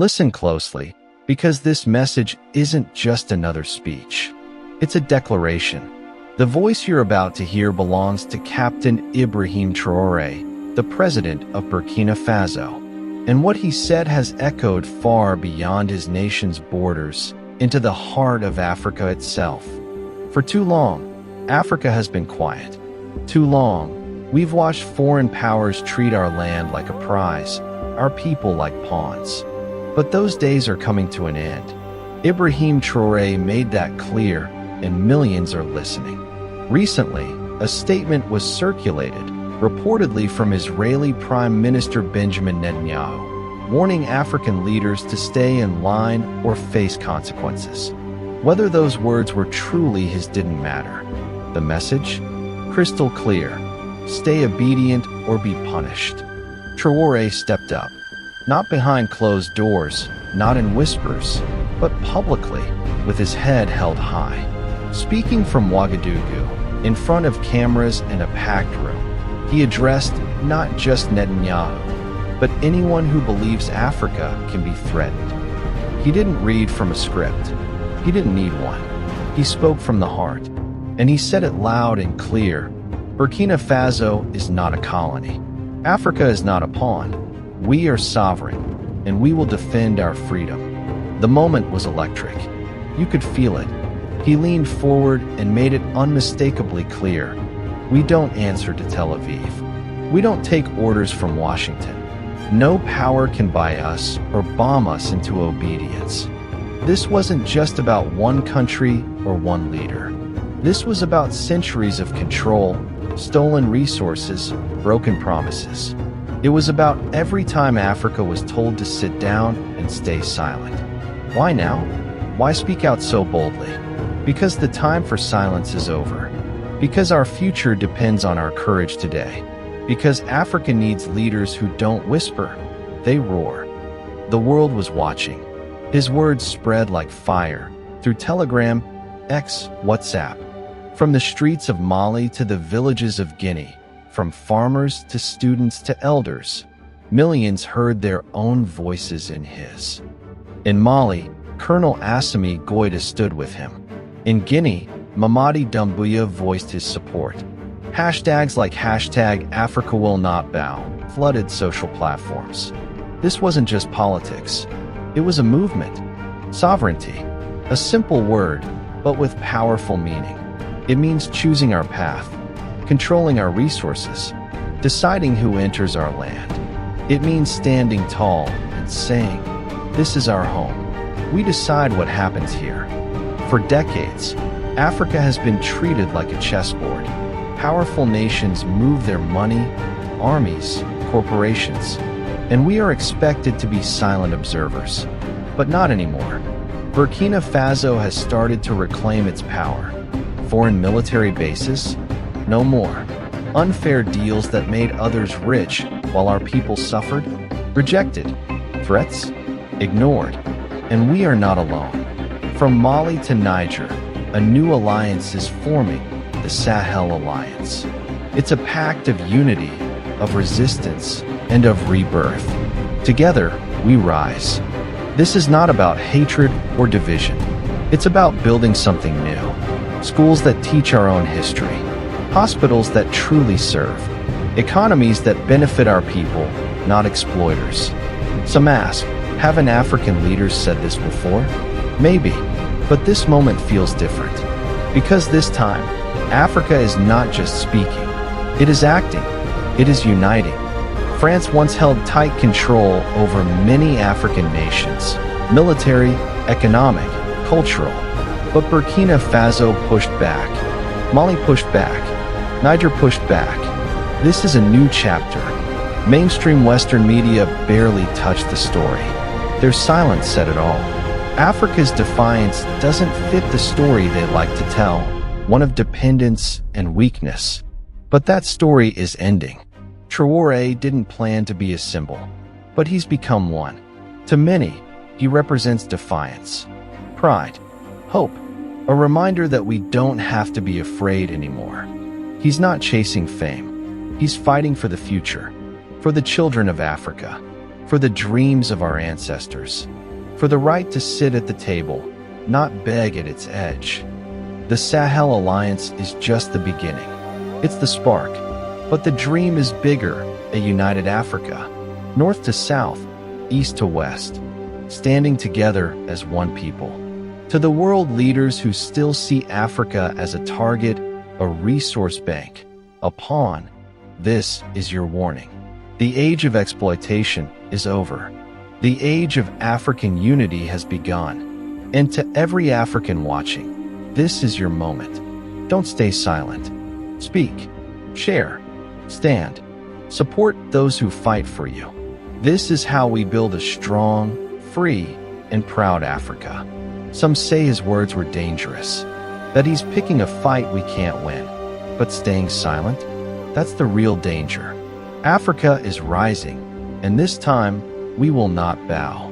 Listen closely, because this message isn't just another speech. It's a declaration. The voice you're about to hear belongs to Captain Ibrahim Traoré, the president of Burkina Faso. And what he said has echoed far beyond his nation's borders, into the heart of Africa itself. For too long, Africa has been quiet. Too long, we've watched foreign powers treat our land like a prize, our people like pawns. But those days are coming to an end. Ibrahim Traoré made that clear, and millions are listening. Recently, a statement was circulated, reportedly from Israeli Prime Minister Benjamin Netanyahu, warning African leaders to stay in line or face consequences. Whether those words were truly his didn't matter. The message? Crystal clear. Stay obedient or be punished. Traoré stepped up. Not behind closed doors, not in whispers, but publicly, with his head held high. Speaking from Ouagadougou, in front of cameras and a packed room, he addressed not just Netanyahu, but anyone who believes Africa can be threatened. He didn't read from a script. He didn't need one. He spoke from the heart, and he said it loud and clear. Burkina Faso is not a colony. Africa is not a pawn. We are sovereign, and we will defend our freedom. The moment was electric. You could feel it. He leaned forward and made it unmistakably clear. We don't answer to Tel Aviv. We don't take orders from Washington. No power can buy us or bomb us into obedience. This wasn't just about one country or one leader. This was about centuries of control, stolen resources, broken promises. It was about every time Africa was told to sit down and stay silent. Why now? Why speak out so boldly? Because the time for silence is over. Because our future depends on our courage today. Because Africa needs leaders who don't whisper, they roar. The world was watching. His words spread like fire, through Telegram, X, WhatsApp. From the streets of Mali to the villages of Guinea, from farmers to students to elders, millions heard their own voices in his. In Mali, Colonel Assimi Goïta stood with him. In Guinea, Mamadi Doumbouya voiced his support. Hashtags like #AfricaWillNotBow flooded social platforms. This wasn't just politics. It was a movement. Sovereignty. A simple word, but with powerful meaning. It means choosing our path, controlling our resources, deciding who enters our land. It means standing tall and saying, this is our home. We decide what happens here. For decades, Africa has been treated like a chessboard. Powerful nations move their money, armies, corporations, and we are expected to be silent observers. But not anymore. Burkina Faso has started to reclaim its power. Foreign military bases? No more. Unfair deals that made others rich while our people suffered? Rejected. Threats? Ignored. And we are not alone. From Mali to Niger, a new alliance is forming, the Sahel Alliance. It's a pact of unity, of resistance, and of rebirth. Together, we rise. This is not about hatred or division. It's about building something new. Schools that teach our own history. Hospitals that truly serve. Economies that benefit our people, not exploiters. Some ask, haven't African leaders said this before? Maybe, but this moment feels different. Because this time, Africa is not just speaking. It is acting. It is uniting. France once held tight control over many African nations, military, economic, cultural. But Burkina Faso pushed back. Mali pushed back. Niger pushed back. This is a new chapter. Mainstream Western media barely touched the story. Their silence said it all. Africa's defiance doesn't fit the story they like to tell, one of dependence and weakness. But that story is ending. Traoré didn't plan to be a symbol, but he's become one. To many, he represents defiance, pride, hope, a reminder that we don't have to be afraid anymore. He's not chasing fame. He's fighting for the future, for the children of Africa, for the dreams of our ancestors, for the right to sit at the table, not beg at its edge. The Sahel Alliance is just the beginning. It's the spark, but the dream is bigger, a united Africa, north to south, east to west, standing together as one people. To the world leaders who still see Africa as a target, a resource bank, a pawn, this is your warning. The age of exploitation is over. The age of African unity has begun. And to every African watching, this is your moment. Don't stay silent. Speak, share, stand, support those who fight for you. This is how we build a strong, free, and proud Africa. Some say his words were dangerous, that he's picking a fight we can't win. But staying silent, that's the real danger. Africa is rising, and this time we will not bow.